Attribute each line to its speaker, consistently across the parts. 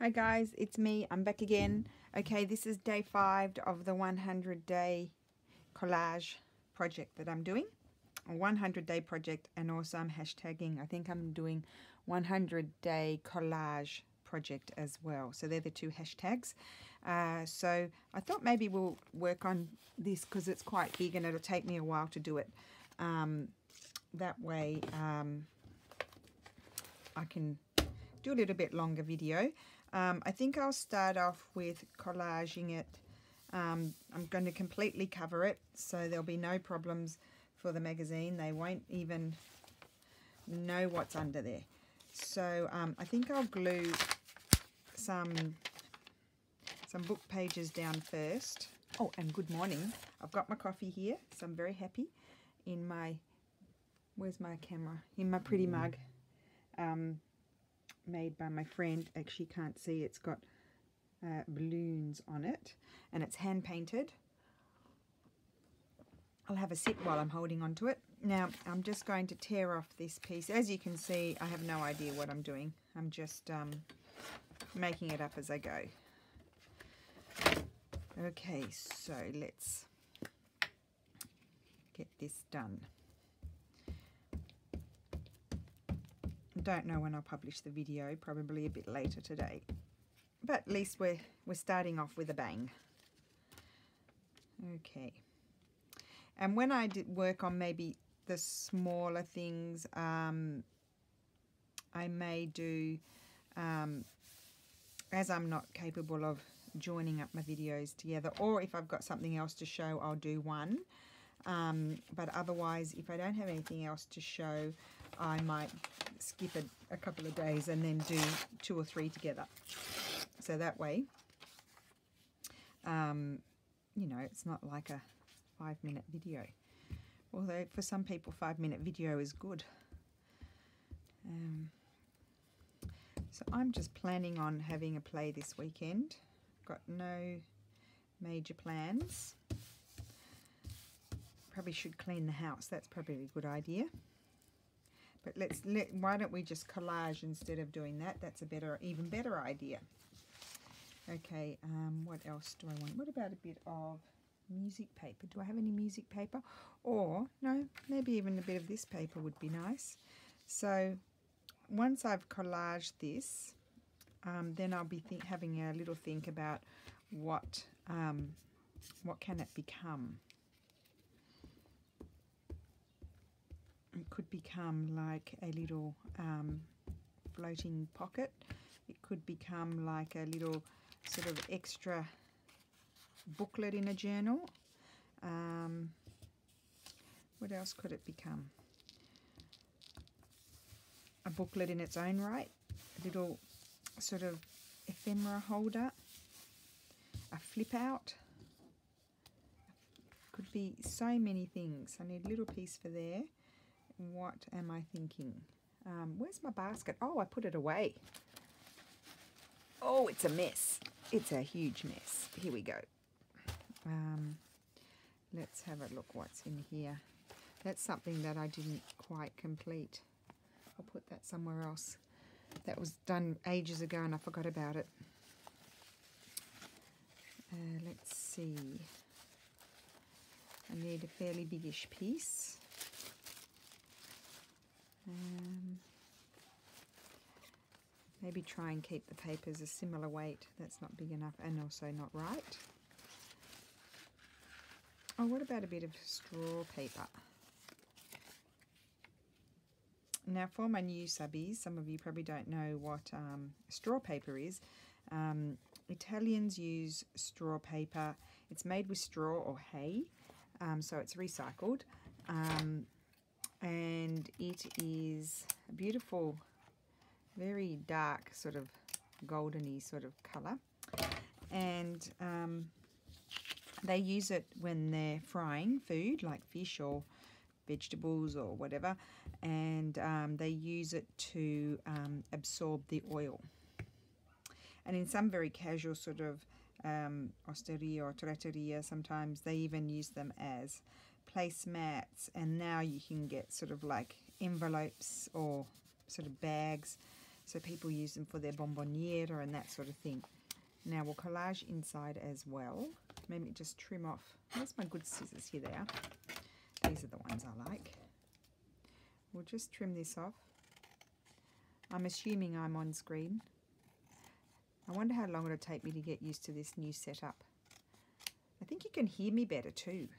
Speaker 1: Hi guys, it's me. I'm back again. Okay, this is day 5 of the 100-day collage project that I'm doing. A 100-day project, and also I'm hashtagging. I think I'm doing 100-day collage project as well. So they're the two hashtags. So I thought maybe we'll work on this because it's quite big and it'll take me a while to do it. That way I can do a little bit longer video. I think I'll start off with collaging it. I'm going to completely cover it so there'll be no problems for the magazine. They won't even know what's under there. So I think I'll glue some book pages down first. Oh, and good morning. I've got my coffee here, so I'm very happy in my, where's my camera? In my pretty mug. Made by my friend. Actually can't see, it's got balloons on it and it's hand painted. I'll have a sip while I'm holding on to it. Now I'm just going to tear off this piece. As you can see, I have no idea what I'm doing. I'm just making it up as I go. Okay, so let's get this done. Don't know when I'll publish the video, probably a bit later today, but at least we're starting off with a bang. Okay, and when I did work on maybe the smaller things, I may do, as I'm not capable of joining up my videos together, or if I've got something else to show, I'll do one, but otherwise if I don't have anything else to show, I might skip a couple of days and then do 2 or 3 together. So that way, you know, it's not like a 5-minute video. Although for some people 5-minute video is good. So I'm just planning on having a play this weekend. Got no major plans. Probably should clean the house. That's probably a good idea. But why don't we just collage instead of doing that? That's a even better idea. Okay, what else do I want? What about a bit of music paper? Do I have any music paper? Or, no, maybe even a bit of this paper would be nice. So, once I've collaged this, then I'll be having a little think about what can it become. It could become like a little floating pocket. It could become like a little sort of extra booklet in a journal. What else could it become? A booklet in its own right. A little sort of ephemera holder. A flip out. Could be so many things. I need a little piece for there. What am I thinking? Where's my basket? Oh, I put it away. Oh, it's a mess. It's a huge mess. Here we go. Let's have a look what's in here. That's something that I didn't quite complete. I'll put that somewhere else. That was done ages ago and I forgot about it. Let's see. I need a fairly biggish piece. Maybe try and keep the papers a similar weight. That's not big enough and also not right. Oh, what about a bit of straw paper? Now for my new subbies, some of you probably don't know what straw paper is. Italians use straw paper. It's made with straw or hay, so it's recycled. And it is a beautiful, very dark sort of goldeny sort of colour, and they use it when they're frying food like fish or vegetables or whatever, and they use it to absorb the oil. And in some very casual sort of osteria or trattoria, sometimes they even use them as placemats, and now you can get sort of like envelopes or sort of bags So people use them for their bonboniere and that sort of thing. Now we'll collage inside as well. Maybe just trim off. Where's my good scissors? Here they are. These are the ones I like. We'll just trim this off. I'm assuming I'm on screen. I wonder how long it'll take me to get used to this new setup. I think you can hear me better too.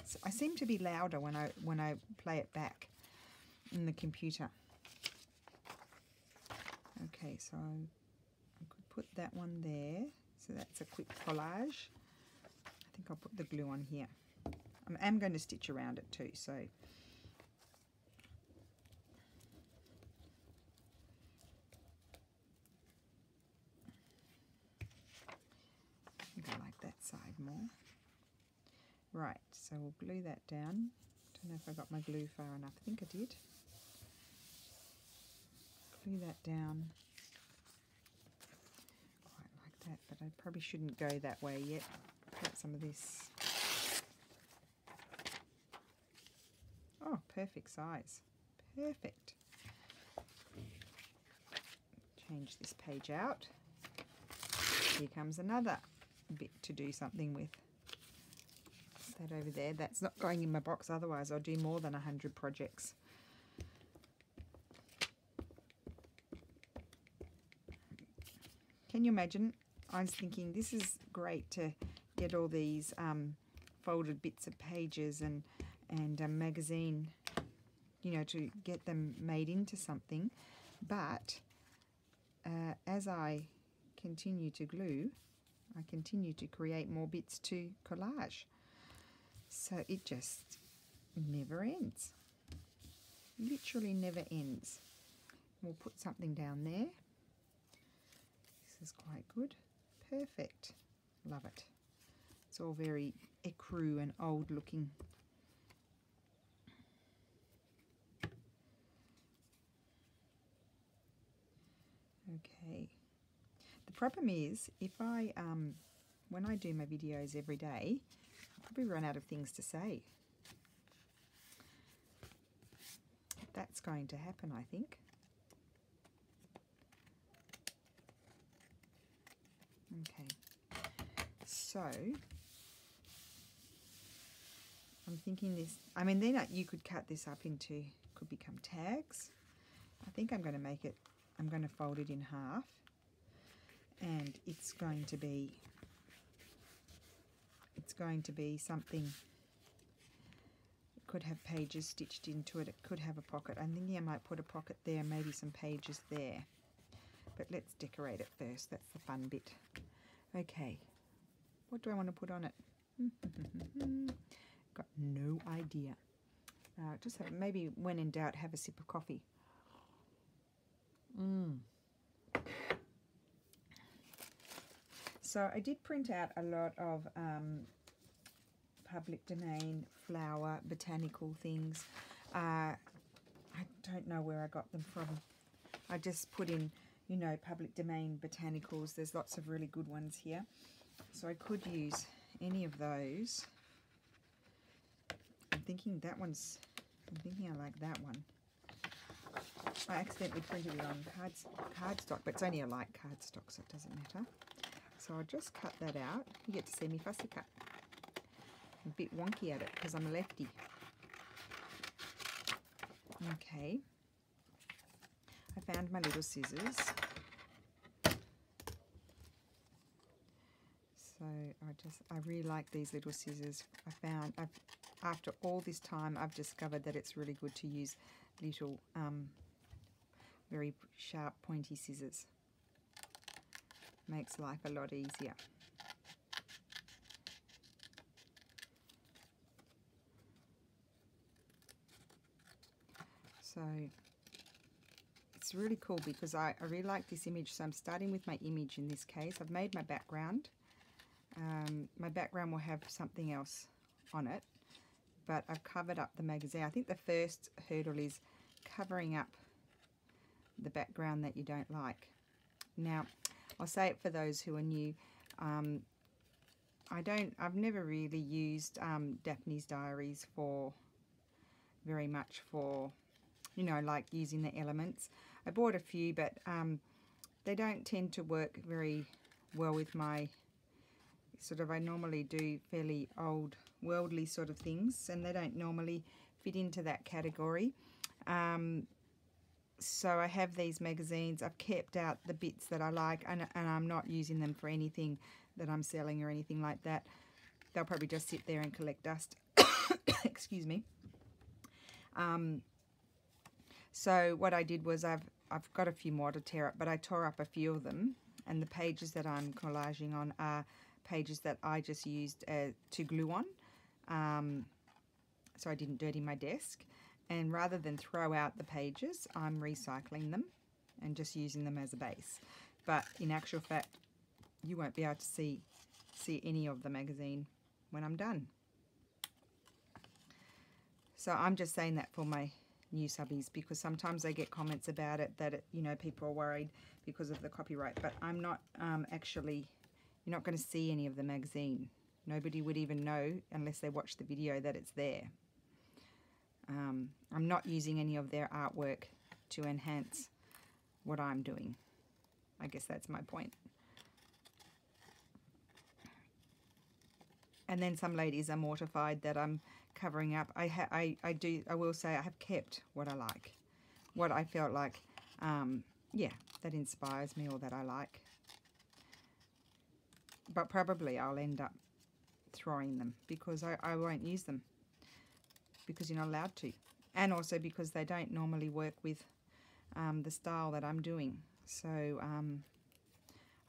Speaker 1: So I seem to be louder when I play it back in the computer. Okay, so I could put that one there. So that's a quick collage. I think I'll put the glue on here. I am going to stitch around it too, so I think I like that side more. Right, so we'll glue that down. Don't know if I got my glue far enough. I think I did. Glue that down. Quite like that, but I probably shouldn't go that way yet. Cut some of this. Oh, perfect size. Perfect. Change this page out. Here comes another bit to do something with. Put that over there. That's not going in my box, otherwise I'll do more than 100 projects. Can you imagine? I was thinking this is great to get all these folded bits of pages and a magazine, you know, to get them made into something. But as I continue to glue, I continue to create more bits to collage. So it just never ends. Literally never ends. We'll put something down there. This is quite good. Perfect. Love it. It's all very ecru and old looking. Okay. The problem is, if I, when I do my videos every day, I'll probably run out of things to say. That's going to happen, I think. Okay. So, I'm thinking this, I mean, then you could cut this up into, could become tags. I think I'm going to make it, I'm going to fold it in half, and it's going to be something. It could have pages stitched into it. It could have a pocket. I'm thinking I might put a pocket there, maybe some pages there. But let's decorate it first. That's the fun bit. Okay, what do I want to put on it? Got no idea. Just have, maybe when in doubt, have a sip of coffee. So I did print out a lot of public domain flower botanical things. I don't know where I got them from. I just put in, you know, public domain botanicals. There's lots of really good ones here. So I could use any of those. I'm thinking I like that one. I accidentally printed it on cardstock, but it's only a light cardstock, so it doesn't matter. So I'll just cut that out. You get to see me fussy cut. I'm a bit wonky at it because I'm a lefty. Okay. I found my little scissors. So I really like these little scissors. After all this time, I've discovered that it's really good to use little, very sharp, pointy scissors. Makes life a lot easier. So it's really cool because I really like this image. So I'm starting with my image in this case. I've made my background. My background will have something else on it, but I've covered up the magazine. I think the first hurdle is covering up the background that you don't like. Now, I'll say it for those who are new. I've never really used Daphne's Diaries for very much for, you know, like using the elements. I bought a few, but they don't tend to work very well with my sort of, I normally do fairly old worldly sort of things, and they don't normally fit into that category. So I have these magazines. I've kept out the bits that I like, and I'm not using them for anything that I'm selling or anything like that. They'll probably just sit there and collect dust. Excuse me. So what I did was I've got a few more to tear up, but I tore up a few of them, and the pages that I'm collaging on are pages that I just used to glue on, so I didn't dirty my desk. And rather than throw out the pages, I'm recycling them and just using them as a base. But in actual fact, you won't be able to see any of the magazine when I'm done. So I'm just saying that for my new subbies, because sometimes I get comments about it that you know, people are worried because of the copyright. But I'm not actually. You're not going to see any of the magazine. Nobody would even know unless they watch the video that it's there. I'm not using any of their artwork to enhance what I'm doing. I guess that's my point. And then some ladies are mortified that I'm covering up. I will say I have kept what I like, what I felt like, yeah, that inspires me or that I like. But probably I'll end up throwing them because I won't use them, because you're not allowed to, and also because they don't normally work with the style that I'm doing. So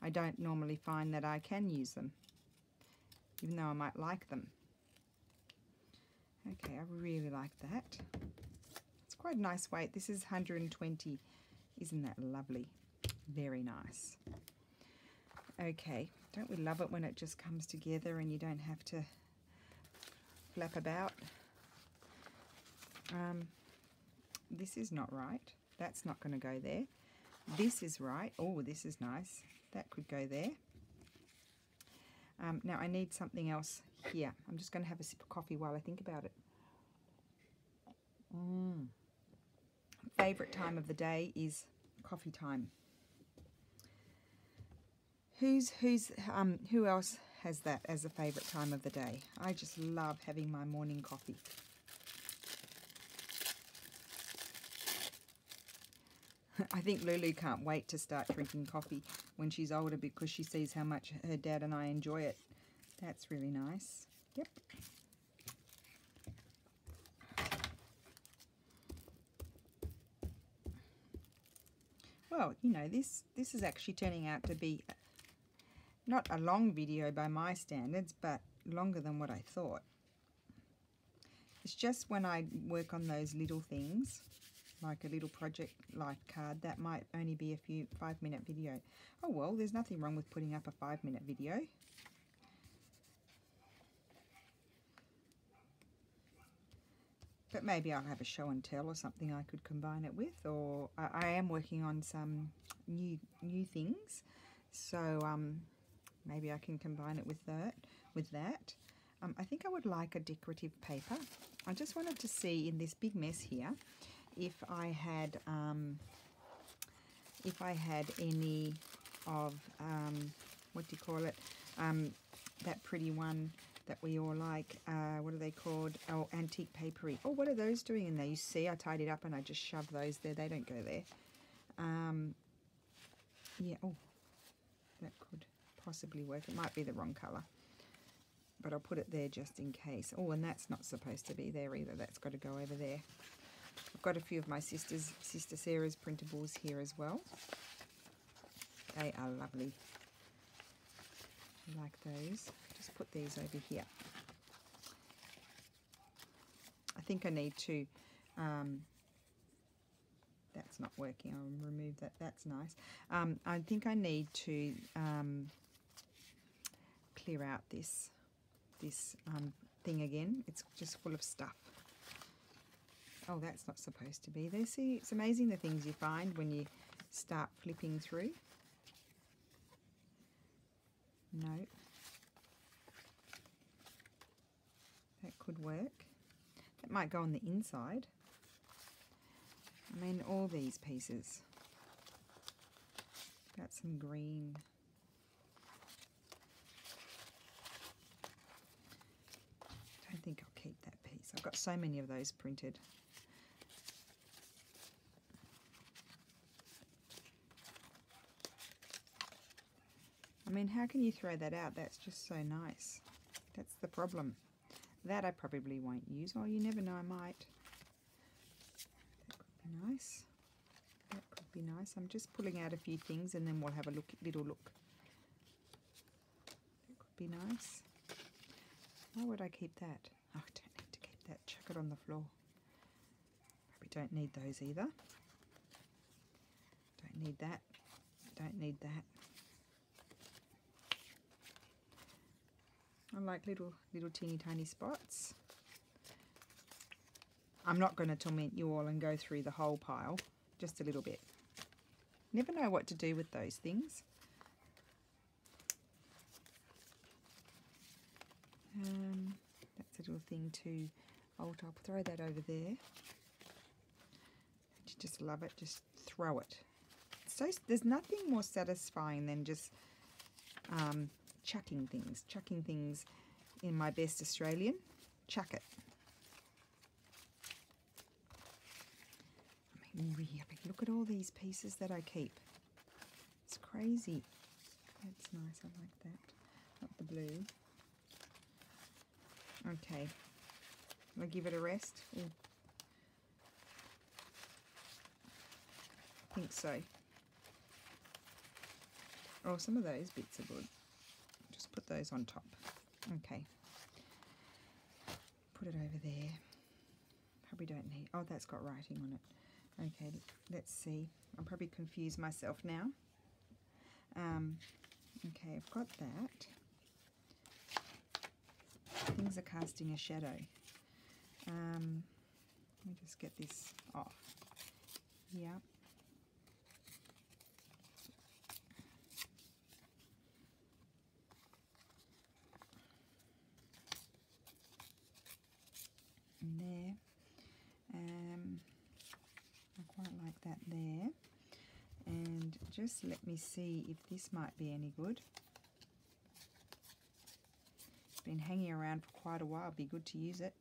Speaker 1: I don't normally find that I can use them, even though I might like them. Okay, I really like that. It's quite a nice weight. This is 120. Isn't that lovely? Very nice. Okay, don't we love it when it just comes together and you don't have to flap about? This is not right. That's not going to go there. This is right. Oh, this is nice. That could go there. Now I need something else here. I'm just going to have a sip of coffee while I think about it. Favorite time of the day is coffee time. Who else has that as a favorite time of the day? I just love having my morning coffee. I think Lulu can't wait to start drinking coffee when she's older, because she sees how much her dad and I enjoy it. That's really nice. Yep. Well, you know, this is actually turning out to be not a long video by my standards, but longer than what I thought. It's just when I work on those little things, like a little project like card, that might only be a 5-minute video. Oh well, there's nothing wrong with putting up a 5-minute video. But maybe I'll have a show and tell or something I could combine it with, or I am working on some new things, so maybe I can combine it with that. I think I would like a decorative paper. I just wanted to see in this big mess here if I had any of what do you call it? That pretty one that we all like. What are they called? Oh, antique papery. Oh, what are those doing in there? You see, I tied it up and I just shoved those there. They don't go there. Yeah. Oh, that could possibly work. It might be the wrong colour, but I'll put it there just in case. Oh, and that's not supposed to be there either. That's got to go over there. I've got a few of my sister Sarah's printables here as well. They are lovely. I like those. Just put these over here. I think I need to, that's not working, I'll remove that, that's nice. I think I need to clear out this thing again. It's just full of stuff. Oh, that's not supposed to be there. See, it's amazing the things you find when you start flipping through. No. That could work. That might go on the inside. I mean, all these pieces. Got some green. I don't think I'll keep that piece. I've got so many of those printed. I mean, how can you throw that out? That's just so nice. That's the problem. That I probably won't use. Oh, you never know, I might. That could be nice. That could be nice. I'm just pulling out a few things and then we'll have a little look. That could be nice. Why would I keep that? Oh, I don't need to keep that. Chuck it on the floor. Probably don't need those either. Don't need that. Don't need that. I like little teeny tiny spots. I'm not going to torment you all and go through the whole pile, just a little bit. Never know what to do with those things. That's a little thing too. I'll throw that over there. You just love it, just throw it. So there's nothing more satisfying than just chucking things in my best Australian. Chuck it. I mean, really, look at all these pieces that I keep. It's crazy. That's nice, I like that. Not the blue. Okay. I'll give it a rest. Ooh. I think so. Oh, some of those bits are good. Just put those on top. Okay. Put it over there. Probably don't need... Oh, that's got writing on it. Okay, let's see. I'll probably confuse myself now. Okay, I've got that. Things are casting a shadow. Let me just get this off. Yeah. And there. I quite like that there. And just let me see if this might be any good. It's been hanging around for quite a while. Be good to use it.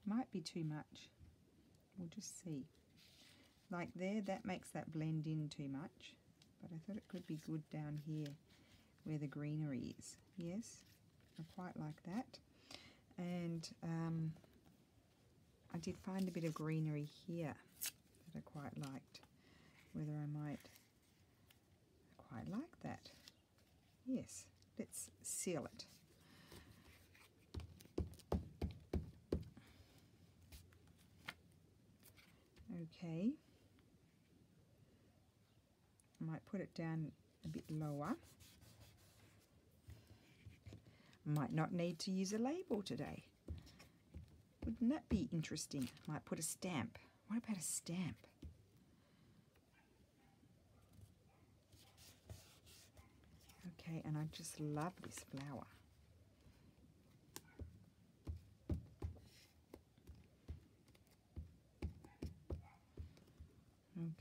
Speaker 1: Might be too much. We'll just see. Like there, that makes that blend in too much. But I thought it could be good down here where the greenery is. Yes, I quite like that. And I did find a bit of greenery here that I quite liked. Whether I might... I quite like that. Yes, let's seal it. Okay. I might put it down a bit lower. Might not need to use a label today. Wouldn't that be interesting? Might put a stamp. What about a stamp? Okay, and I just love this flower.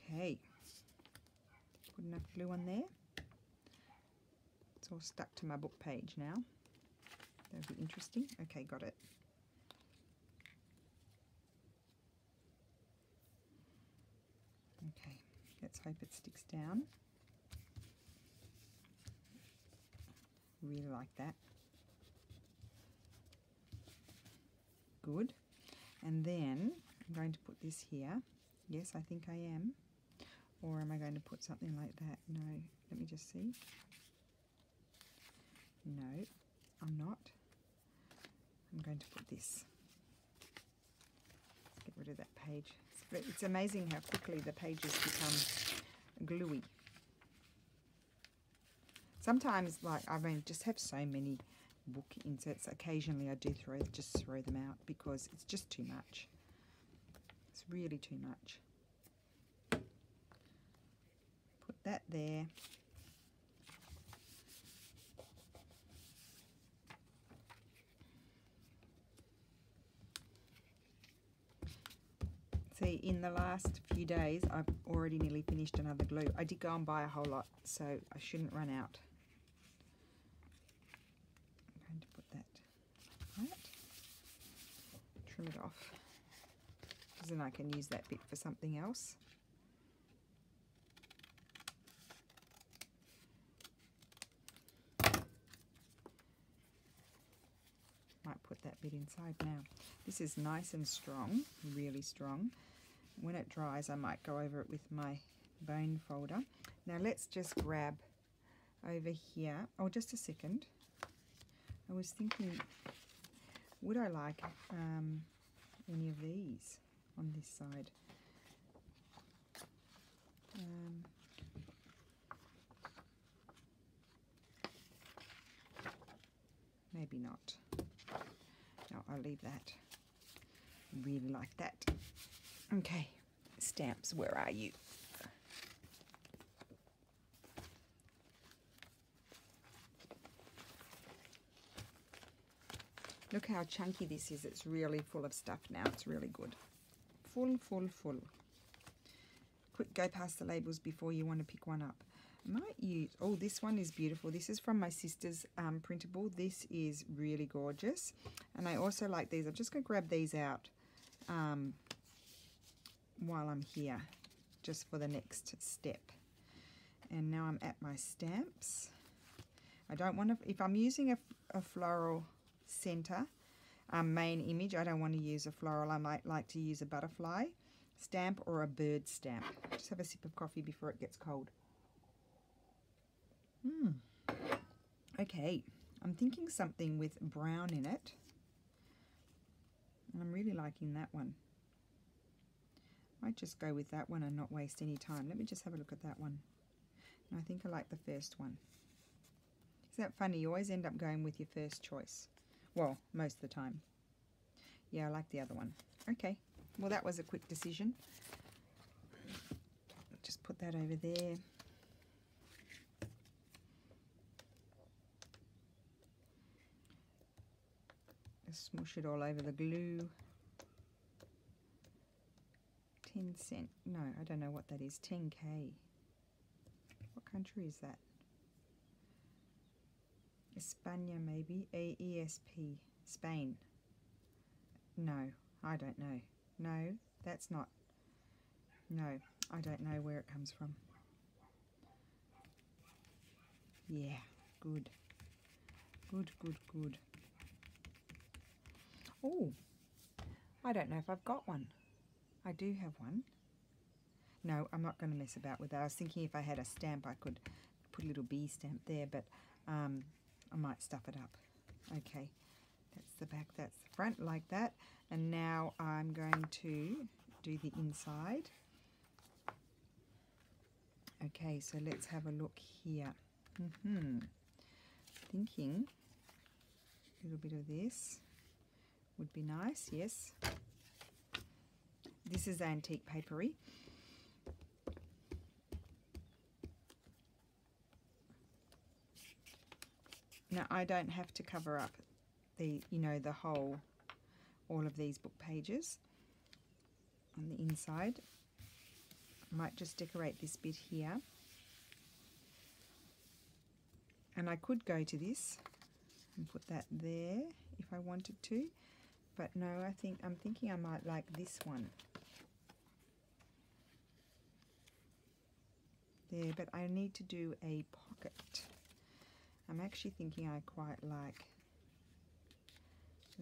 Speaker 1: Okay. Put enough glue on there. It's all stuck to my book page now. That'll be interesting. Okay, got it. Okay, let's hope it sticks down. Really like that. Good. And then I'm going to put this here. Yes, I think I am. Or am I going to put something like that? No. Let me just see. No, I'm not. I'm going to put this. Let's get rid of that page. It's amazing how quickly the pages become gluey. Sometimes, like, I mean, just have so many book inserts. Occasionally I do just throw them out because it's just too much. It's really too much. Put that there. See, in the last few days, I've already nearly finished another glue. I did go and buy a whole lot, so I shouldn't run out. I'm going to put that like that. Trim it off, because then I can use that bit for something else. Might put that bit inside now. This is nice and strong, really strong. When it dries, I might go over it with my bone folder. Now let's just grab over here. Oh, just a second. I was thinking, would I like any of these on this side? Maybe not. No, I'll leave that. Really like that. Okay, stamps, where are you? Look how chunky this is. It's really full of stuff now. It's really good. Full, full, full. Quick, go past the labels before you want to pick one up. I might use, oh, this one is beautiful. This is from my sister's printable. This is really gorgeous. And I also like these. I'm just going to grab these out while I'm here, just for the next step. And now I'm at my stamps. I don't want to, if I'm using a floral center main image, I don't want to use a floral. I might like to use a butterfly stamp or a bird stamp. Just have a sip of coffee before it gets cold. Okay, I'm thinking something with brown in it. And I'm really liking that one. Might just go with that one and not waste any time. Let me just have a look at that one. And I think I like the first one. Isn't that funny? You always end up going with your first choice. Well, most of the time. Yeah, I like the other one. Okay, well that was a quick decision. Just put that over there. Just smush it all over the glue. 10 cent. No, I don't know what that is. 10K. What country is that? España, maybe. AESP. Spain. No, I don't know. No, that's not. No, I don't know where it comes from. Yeah, good. Good, good, good. Oh, I don't know if I've got one. I do have one. No, I'm not going to mess about with that. I was thinking if I had a stamp, I could put a little bee stamp there, but I might stuff it up. Okay, that's the back, that's the front, like that. And now I'm going to do the inside. Okay, so let's have a look here. Thinking a little bit of this would be nice, yes. This is antique papery. Now I don't have to cover up the, you know, the whole, all of these book pages on the inside. I might just decorate this bit here. And I could go to this and put that there if I wanted to. But no, I'm thinking I might like this one. There, but I need to do a pocket. I'm actually thinking I quite like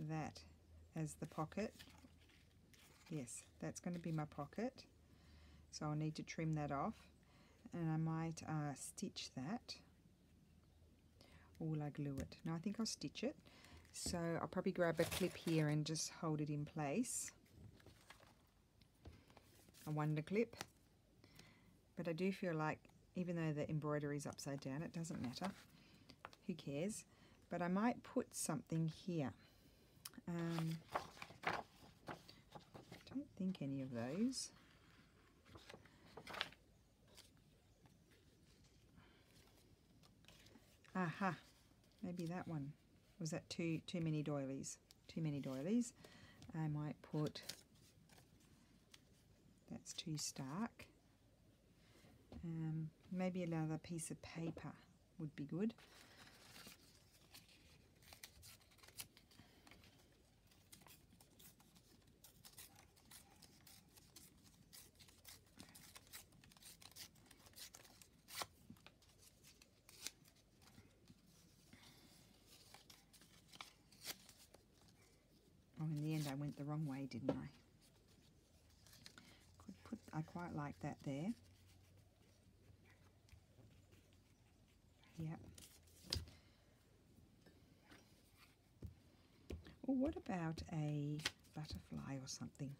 Speaker 1: that as the pocket. Yes, that's going to be my pocket. So I'll need to trim that off. And I might stitch that. Or will I glue it? No, I think I'll stitch it. So I'll probably grab a clip here and just hold it in place. A wonder clip. But I do feel like, even though the embroidery is upside down, it doesn't matter. Who cares? But I might put something here. I don't think any of those. Aha, maybe that one. Was that too many doilies? Too many doilies. I might put That's too stark. Maybe another piece of paper would be good. Oh, in the end I went the wrong way, didn't I? I quite like that there. Yep. Well, what about a butterfly or something?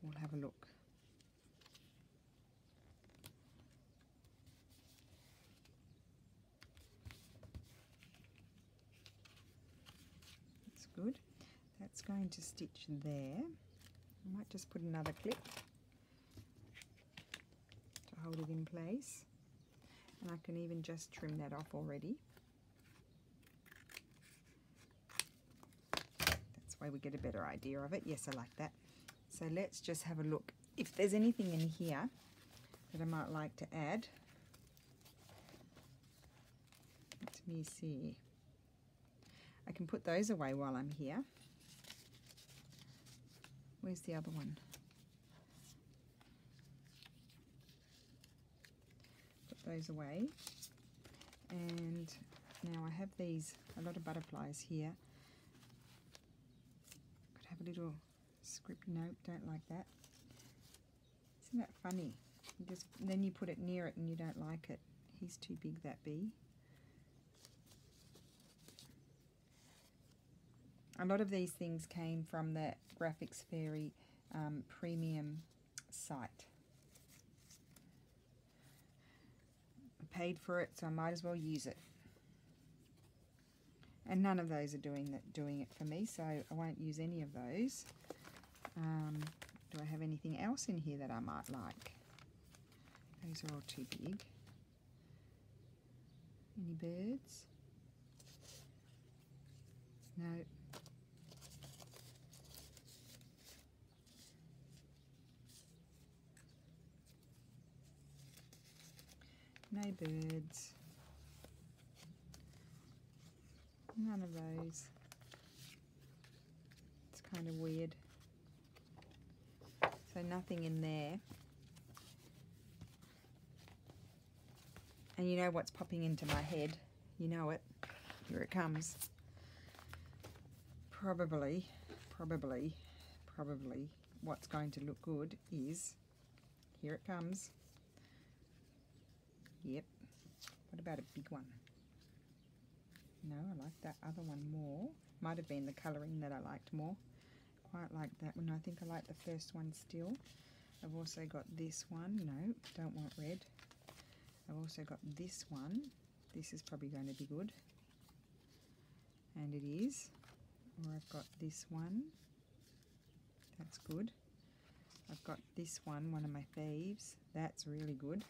Speaker 1: We'll have a look. That's good. That's going to stitch there. I might just put another clip to hold it in place. And I can even just trim that off already. That's why we get a better idea of it. Yes, I like that. So let's just have a look. If there's anything in here that I might like to add. Let me see. I can put those away while I'm here. Where's the other one? Put those away. And now I have these, a lot of butterflies here. Could have a little script note, don't like that. Isn't that funny? Then you put it near it and you don't like it. He's too big, that bee. A lot of these things came from the Graphics Fairy premium site. I paid for it, so I might as well use it. And none of those are doing it for me, so I won't use any of those. Do I have anything else in here that I might like? Those are all too big. Any birds? No. No birds. None of those. It's kind of weird. So nothing in there. And you know what's popping into my head? You know it. Here it comes. Probably what's going to look good is, here it comes. Yep. What about a big one? No, I like that other one more. Might have been the colouring that I liked more. Quite like that one. I think I like the first one still. I've also got this one. No, don't want red. I've also got this one. This is probably going to be good. And it is. Or I've got this one. That's good. I've got this one of my faves. That's really good.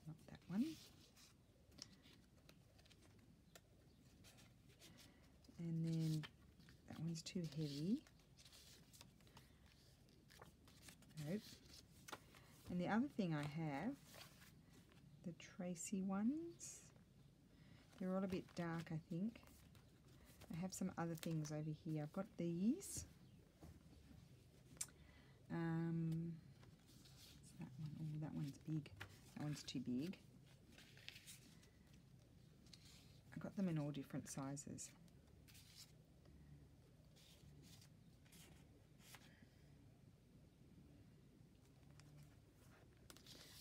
Speaker 1: Not that one. And then that one's too heavy. Nope. And the other thing I have, the Tracy ones, they're all a bit dark, I think. I have some other things over here. I've got these. What's that one? Oh, that one's big. That one's too big. I got them in all different sizes.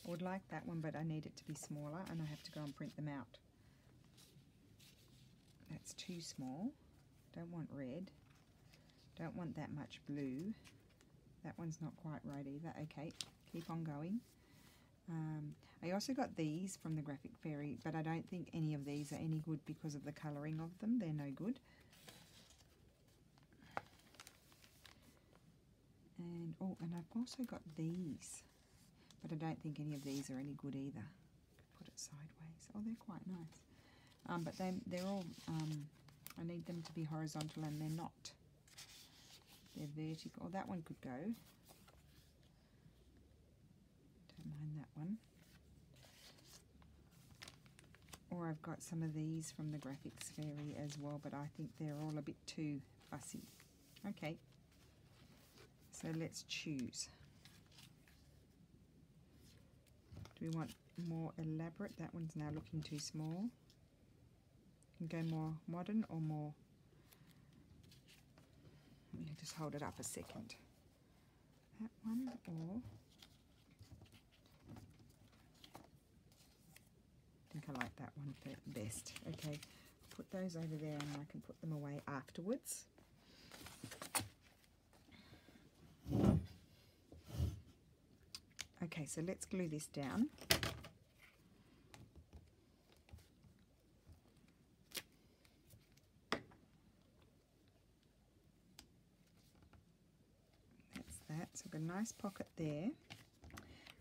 Speaker 1: I would like that one, but I need it to be smaller and I have to go and print them out. That's too small. Don't want red. Don't want that much blue. That one's not quite right either. Okay, keep on going. I also got these from the Graphic Fairy, but I don't think any of these are any good because of the colouring of them. They're no good. And oh, and I've also got these, but I don't think any of these are any good either. Put it sideways. Oh, they're quite nice. But they're all I need them to be horizontal, and they're not. They're vertical. That one could go. Don't mind that one. Or I've got some of these from the Graphics Fairy as well, but I think they're all a bit too fussy. Okay, so let's choose. Do we want more elaborate? That one's now looking too small. Can go more modern or more. Let me just hold it up a second. That one, or I think I like that one best. Okay, put those over there, and I can put them away afterwards. Okay, so let's glue this down. That's that. So I've got a nice pocket there.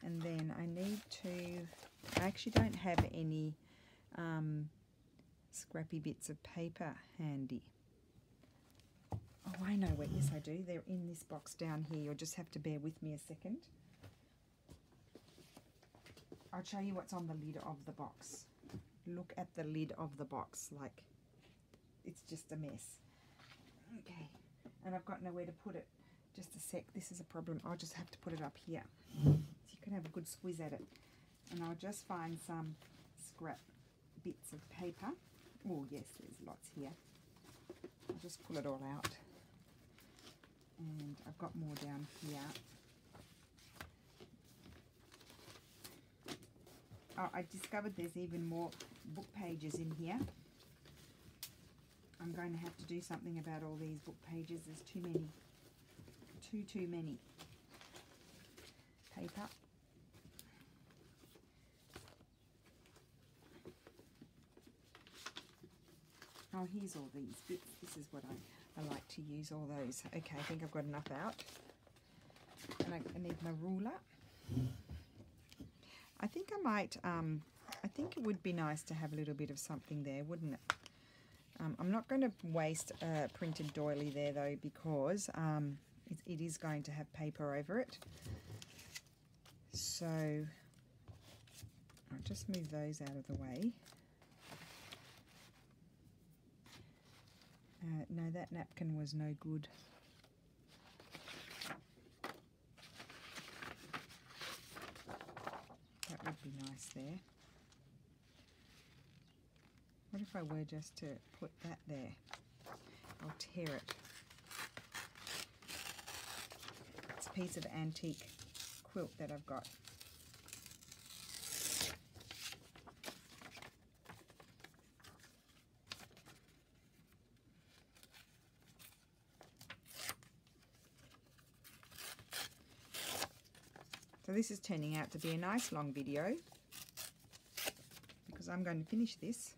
Speaker 1: And then I need to, I actually don't have any scrappy bits of paper handy. Oh, I know where, yes I do. They're in this box down here. You'll just have to bear with me a second. I'll show you what's on the lid of the box. Look at the lid of the box, like it's just a mess. Okay, and I've got nowhere to put it. Just a sec, this is a problem. I'll just have to put it up here. So you can have a good squeeze at it. And I'll just find some scrap bits of paper. Oh yes, there's lots here. I'll just pull it all out. And I've got more down here. Oh, I discovered there's even more book pages in here. I'm going to have to do something about all these book pages. There's too many. Too many. Paper. Oh, here's all these bits. This is what I like to use, all those. Okay, I think I've got enough out. And I need my ruler. I think I might, I think it would be nice to have a little bit of something there, wouldn't it? I'm not going to waste a printed doily there though, because it is going to have paper over it. So I'll just move those out of the way. No, that napkin was no good. That would be nice there. What if I were just to put that there? I'll tear it. It's a piece of antique quilt that I've got. So this is turning out to be a nice long video because I'm going to finish this.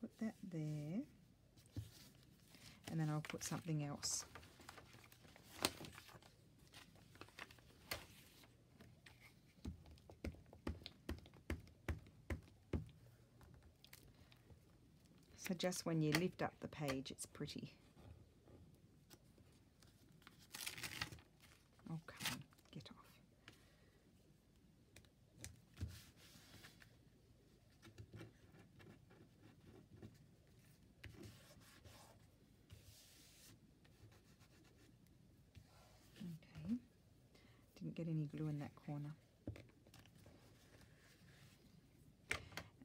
Speaker 1: Put that there, and then I'll put something else. So just when you lift up the page, it's pretty. Oh, come on, get off. Okay, didn't get any glue in that corner.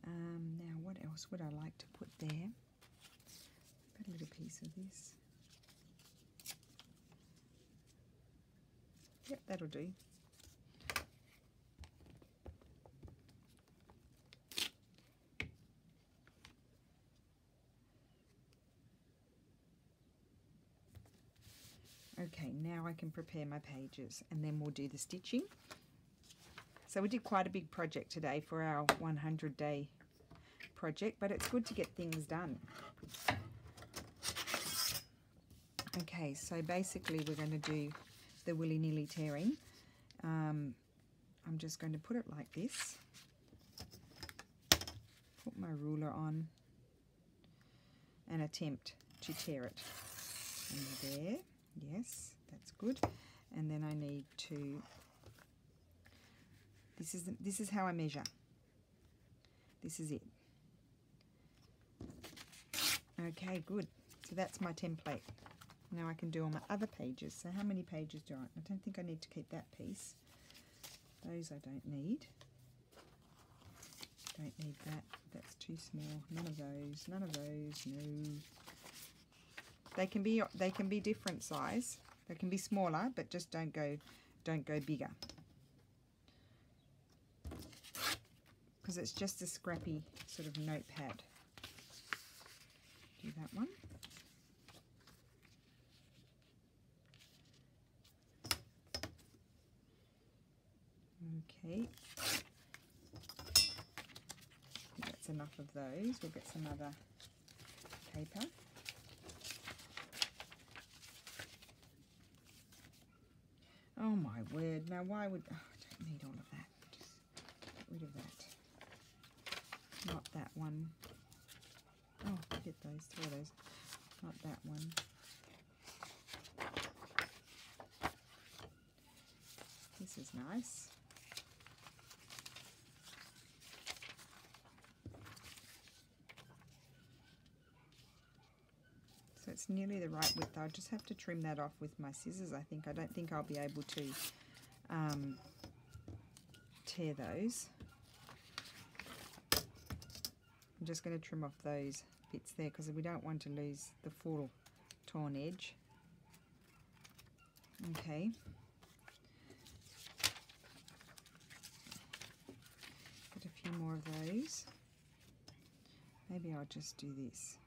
Speaker 1: Now what else would I like to put there? Got a little piece of this. Yep, that'll do. Okay, now I can prepare my pages and then we'll do the stitching. So we did quite a big project today for our 100-day project, but it's good to get things done. Okay, so basically we're going to do the willy-nilly tearing. I'm just going to put it like this. Put my ruler on. and attempt to tear it. And there, yes, that's good. And then I need to, this is how I measure. This is it. Okay, good. So that's my template. Now I can do all my other pages. So how many pages do I don't think I need to keep that piece. Those I don't need. Don't need that. That's too small. None of those. None of those. No. They can be different size. They can be smaller, but just don't go bigger. Because it's just a scrappy sort of notepad. Do that one. Okay. I think that's enough of those. We'll get some other paper. Oh my word. Now why would, oh, I don't need all of that. Just get rid of that. Not that one. Oh, forget those, throw those. Not that one. This is nice. So it's nearly the right width. I'll just have to trim that off with my scissors, I think. I don't think I'll be able to tear those. I'm just going to trim off those bits there because we don't want to lose the full torn edge. Okay. Get a few more of those. Maybe I'll just do this.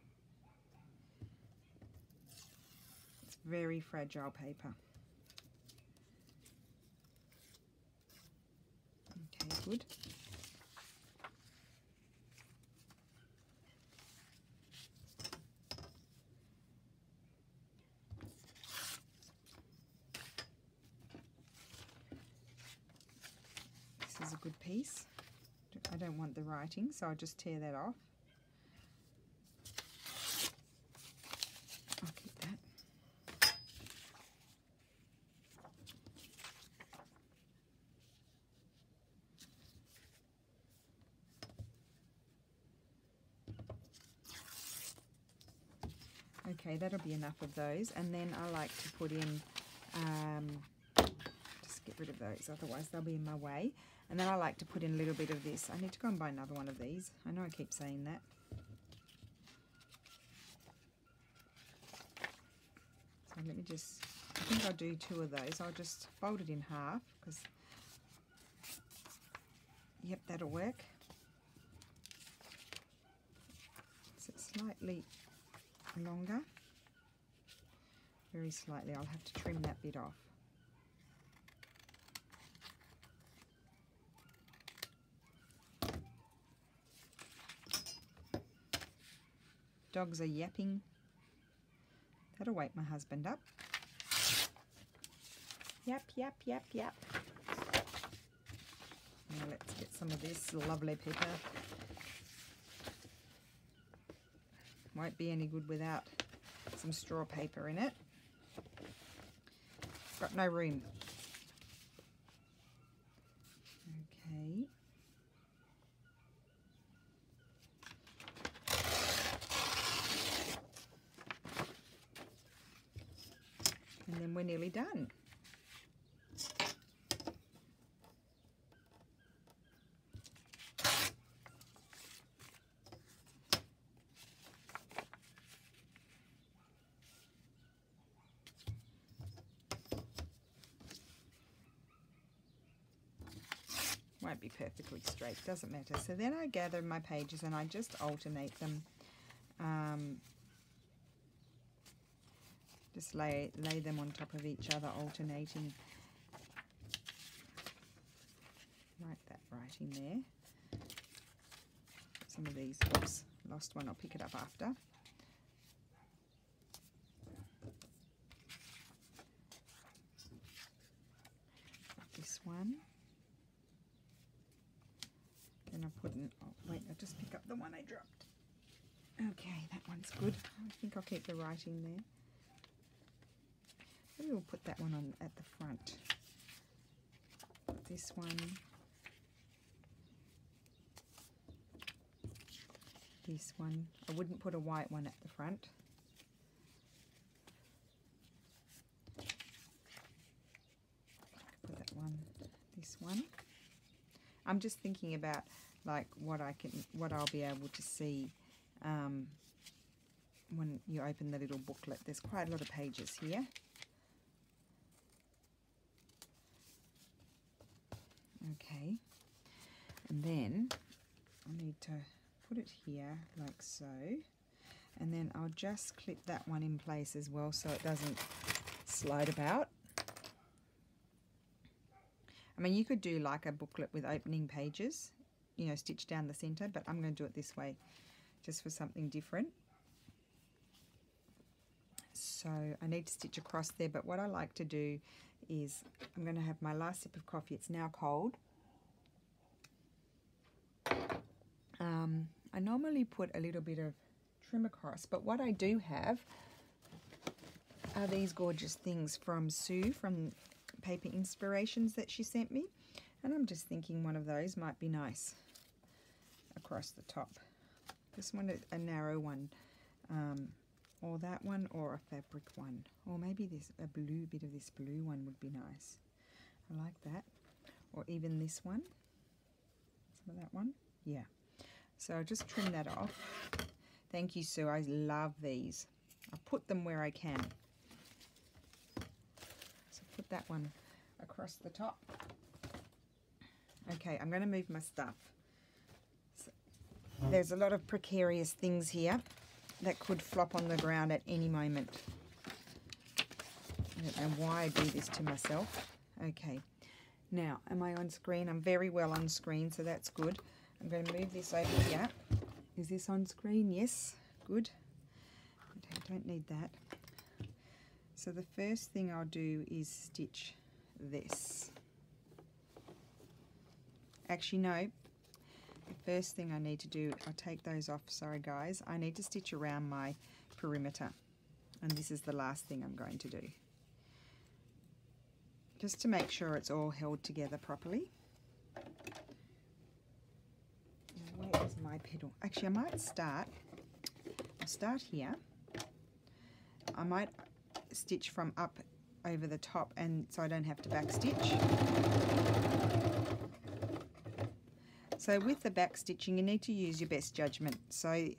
Speaker 1: It's very fragile paper. Okay, good. This is a good piece. I don't want the writing, so I'll just tear that off. I'll keep that. Okay, that'll be enough of those. And then I like to put in, just get rid of those, otherwise they'll be in my way. And then I like to put in a little bit of this. I need to go and buy another one of these. I know I keep saying that. So let me just, I think I'll do 2 of those. I'll just fold it in half because, yep, that'll work. So it's slightly longer. Very slightly. I'll have to trim that bit off. Dogs are yapping. That'll wake my husband up. Yap, yap, yap, yap. Now let's get some of this lovely paper. Won't be any good without some straw paper in it. Got no room. Okay. And then we're nearly done. Won't be perfectly straight, doesn't matter. So then I gather my pages and I just alternate them. Just lay them on top of each other, alternating. Write that right in there. Some of these, oops, lost one, I'll pick it up after. This one. Then I'll put in, oh wait, I'll just pick up the one I dropped. Okay, that one's good. I think I'll keep the writing there. Maybe we'll put that one on at the front. This one. This one. I wouldn't put a white one at the front. Put that one. This one. I'm just thinking about like what I'll be able to see when you open the little booklet. There's quite a lot of pages here. Okay, and then I need to put it here like so, and then I'll just clip that one in place as well so it doesn't slide about. I mean, you could do like a booklet with opening pages, you know, stitch down the center, but I'm going to do it this way just for something different. So I need to stitch across there, but what I like to do is I'm going to have my last sip of coffee. It's now cold. I normally put a little bit of trim across, but what I do have are these gorgeous things from Sue from Paper Inspirations that she sent me, and I'm just thinking one of those might be nice across the top. This one is a narrow one, or that one, or a fabric one, or maybe a blue bit of this blue one would be nice. I like that, or even this one, some of that one, yeah. So I'll just trim that off. Thank you, Sue. I love these. I put them where I can. So put that one across the top. Okay, I'm going to move my stuff. So there's a lot of precarious things here that could flop on the ground at any moment. I don't know why I do this to myself. Okay, now am I on screen? I'm very well on screen, so that's good. I'm going to move this over here. Is this on screen? Yes, good. I don't need that. So the first thing I'll do is stitch this. Actually, no. The first thing I need to do, I'll take those off, sorry guys. I need to stitch around my perimeter. And this is the last thing I'm going to do. Just to make sure it's all held together properly. Now, where is my pedal? Actually, I might I'll start here. I might stitch from up over the top, and so I don't have to back stitch. So with the back stitching, you need to use your best judgment. So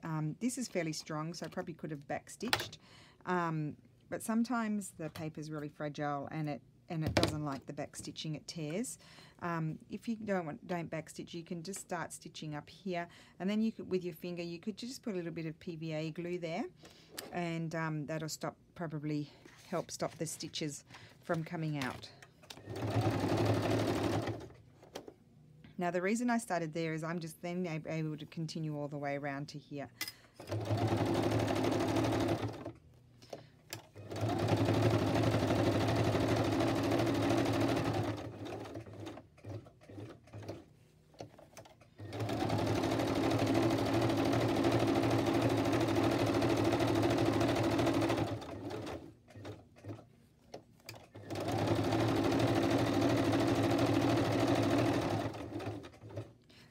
Speaker 1: this is fairly strong, so I probably could have back stitched, but sometimes the paper is really fragile and it doesn't like the back stitching, it tears. If you don't back stitch, you can just start stitching up here, and then you could, with your finger, you could just put a little bit of PVA glue there, and that'll probably help stop the stitches from coming out. Now the reason I started there is I'm just then able to continue all the way around to here.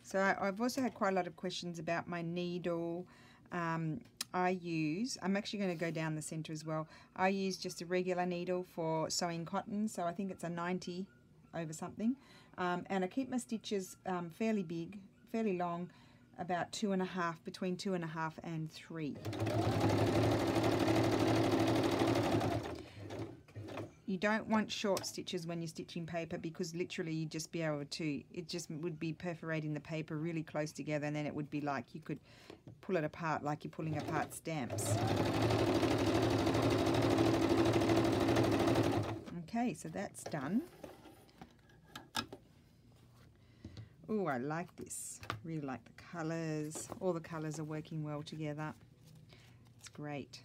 Speaker 1: So I've also had quite a lot of questions about my needle. I'm actually going to go down the center as well. I use just a regular needle for sewing cotton, so I think it's a 90 over something. And I keep my stitches fairly big, fairly long, about 2.5, between 2.5 and 3. You don't want short stitches when you're stitching paper, because literally you'd just be able to, it just would be perforating the paper really close together, and then it would be like you could pull it apart like you're pulling apart stamps. Okay, so that's done. Oh, I like this. Really like the colours. All the colours are working well together. It's great.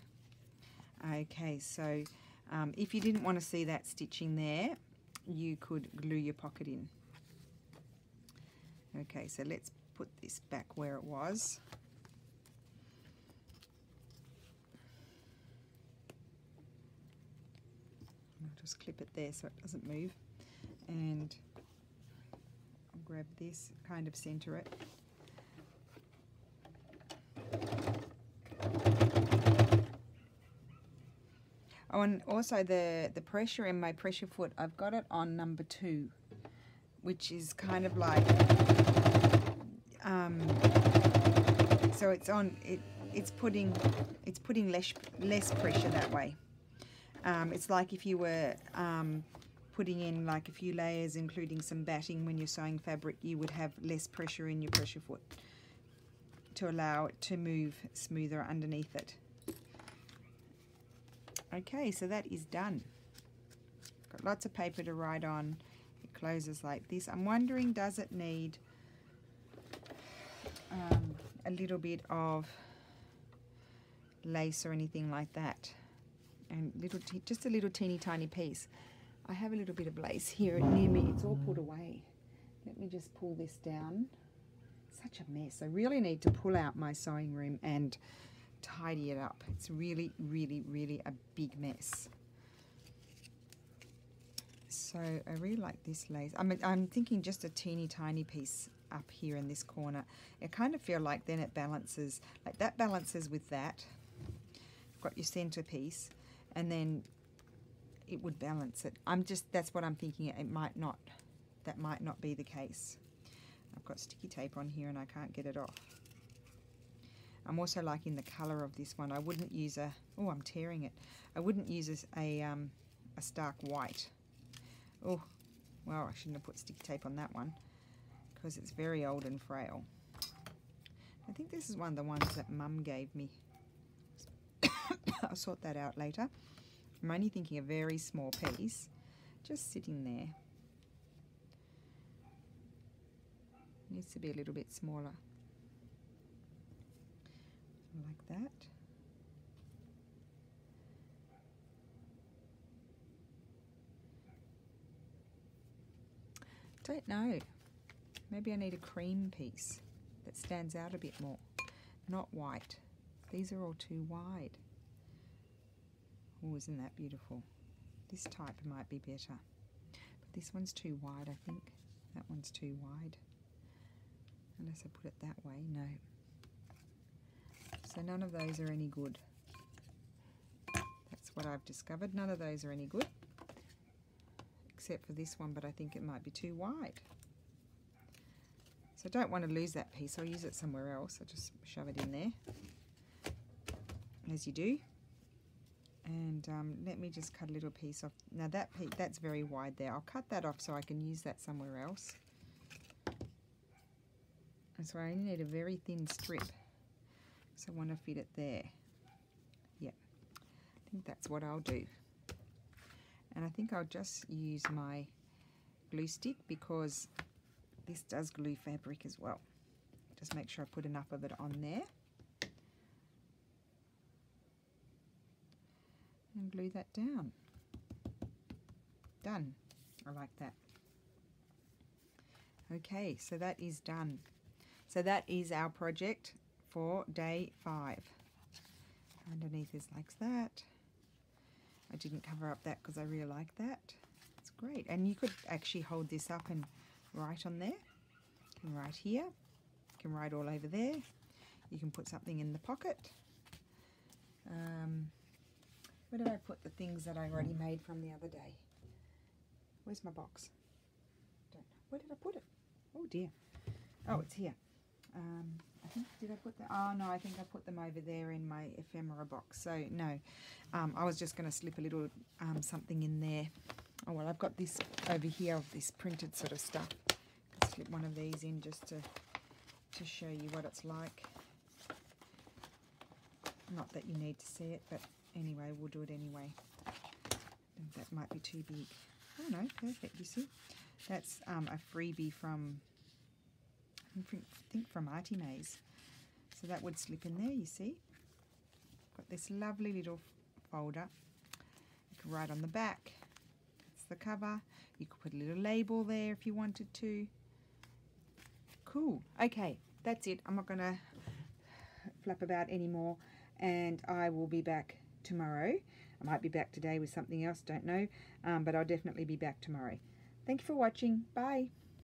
Speaker 1: Okay, so if you didn't want to see that stitching there, you could glue your pocket in. Okay, so let's put this back where it was. I'll just clip it there so it doesn't move, and I'll grab this, kind of center it. Oh, and also the pressure in my pressure foot, I've got it on number 2, which is kind of like, so it's on, it's putting less pressure that way. It's like if you were putting in like a few layers, including some batting when you're sewing fabric, you would have less pressure in your pressure foot to allow it to move smoother underneath it. Okay, so that is done. Got lots of paper to write on. It closes like this. I'm wondering, does it need a little bit of lace or anything like that? And just a little teeny tiny piece. I have a little bit of lace here near me. It's all put away. Let me just pull this down. Such a mess. I really need to pull out my sewing room and tidy it up. It's really, really, really a big mess. So I really like this lace. I'm thinking just a teeny tiny piece up here in this corner. I kind of feel like then it balances, like that balances with that. You've got your center piece, and then it would balance it. That's what I'm thinking. It might not, that might not be the case. I've got sticky tape on here and I can't get it off. I'm also liking the color of this one. I wouldn't use oh, I'm tearing it. I wouldn't use a stark white. Oh, well, I shouldn't have put sticky tape on that one because it's very old and frail. I think this is one of the ones that Mum gave me. I'll sort that out later. I'm only thinking a very small piece, just sitting there. Needs to be a little bit smaller. Like that. Don't know. Maybe I need a cream piece that stands out a bit more. Not white. These are all too wide. Oh, isn't that beautiful? This type might be better. But this one's too wide, I think. That one's too wide. Unless I put it that way, no. So none of those are any good. That's what I've discovered. None of those are any good. Except for this one, but I think it might be too wide. So I don't want to lose that piece. I'll use it somewhere else. I'll just shove it in there, as you do. And let me just cut a little piece off. Now that's very wide there. I'll cut that off so I can use that somewhere else. And so I only need a very thin strip. So I want to fit it there. Yeah, I think that's what I'll do. And I think I'll just use my glue stick because this does glue fabric as well. Just make sure I put enough of it on there. And glue that down. Done. I like that. Okay, so that is done. So that is our project for day 5. Underneath is like that. I didn't cover up that because I really like that. It's great. And you could actually hold this up and write on there. You can write here. You can write all over there. You can put something in the pocket. Where did I put the things that I already made from the other day? Where's my box? Don't know. Where did I put it? Oh dear. Oh, it's here. I think, did I put the, oh no, I think I put them over there in my ephemera box. So no, I was just going to slip a little something in there. Oh well, I've got this over here of this printed sort of stuff. I'll slip one of these in just to show you what it's like. Not that you need to see it, but anyway, we'll do it anyway. That might be too big. Oh no, perfect, you see? That's a freebie from, I think from Artie Mays. So that would slip in there, you see? Got this lovely little folder. You can write on the back. That's the cover. You could put a little label there if you wanted to. Cool. Okay, that's it. I'm not going to flap about anymore, and I will be back tomorrow I might be back today with something else, don't know, but I'll definitely be back tomorrow. Thank you for watching. Bye.